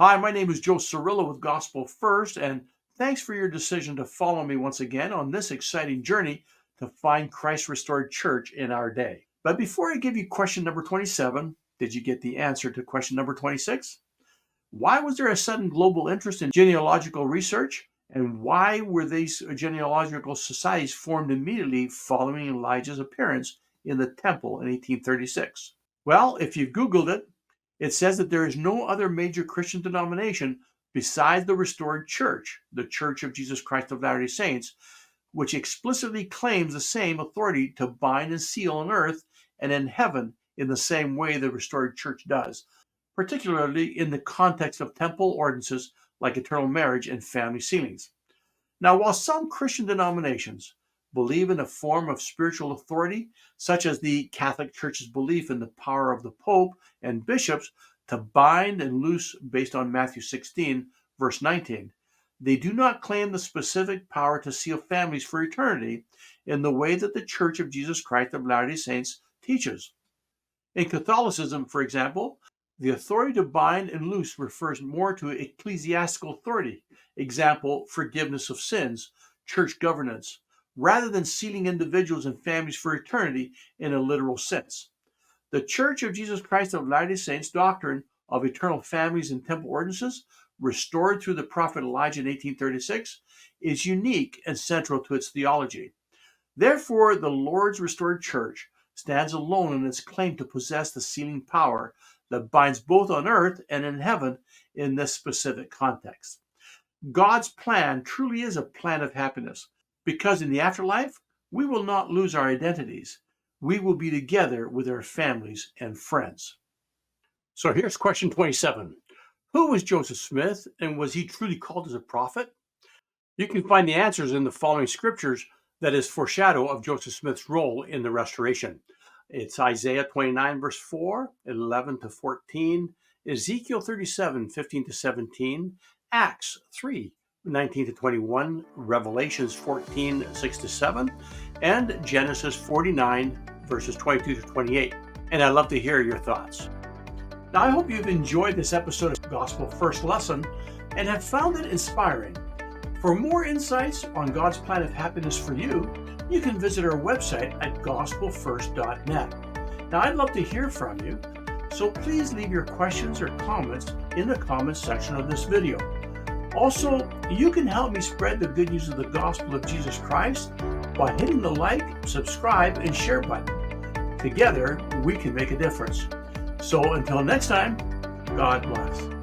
Hi, my name is Joe Cirillo with Gospel First, and thanks for your decision to follow me once again on this exciting journey to find Christ's restored church in our day. But before I give you question number 27, did you get the answer to question number 26? Why was there a sudden global interest in genealogical research? And why were these genealogical societies formed immediately following Elijah's appearance in the temple in 1836? Well, if you Googled it, it says that there is no other major Christian denomination besides the restored church, the Church of Jesus Christ of Latter-day Saints, which explicitly claims the same authority to bind and seal on earth and in heaven in the same way the restored church does, particularly in the context of temple ordinances like eternal marriage and family sealings. Now, while some Christian denominations believe in a form of spiritual authority, such as the Catholic Church's belief in the power of the Pope and bishops to bind and loose based on Matthew 16, verse 19, they do not claim the specific power to seal families for eternity in the way that the Church of Jesus Christ of Latter-day Saints teaches. In Catholicism, for example, the authority to bind and loose refers more to ecclesiastical authority, example, forgiveness of sins, church governance, rather than sealing individuals and families for eternity in a literal sense. The Church of Jesus Christ of Latter-day Saints doctrine of eternal families and temple ordinances, restored through the prophet Elijah in 1836, is unique and central to its theology. Therefore, the Lord's restored church stands alone in its claim to possess the sealing power that binds both on earth and in heaven in this specific context. God's plan truly is a plan of happiness, because in the afterlife, we will not lose our identities. We will be together with our families and friends. So here's question 27. Who was Joseph Smith, and was he truly called as a prophet? You can find the answers in the following scriptures that is foreshadow of Joseph Smith's role in the restoration. It's Isaiah 29, verse 4, 11 to 14, Ezekiel 37, 15 to 17, Acts 3, 19 to 21, Revelations 14, 6 to 7, and Genesis 49, verses 22 to 28. And I'd love to hear your thoughts. Now, I hope you've enjoyed this episode of Gospel First Lesson and have found it inspiring. For more insights on God's plan of happiness for you, you can visit our website at gospelfirst.net. Now, I'd love to hear from you, so please leave your questions or comments in the comments section of this video. Also, you can help me spread the good news of the gospel of Jesus Christ by hitting the like, subscribe, and share button. Together, we can make a difference. So until next time, God bless.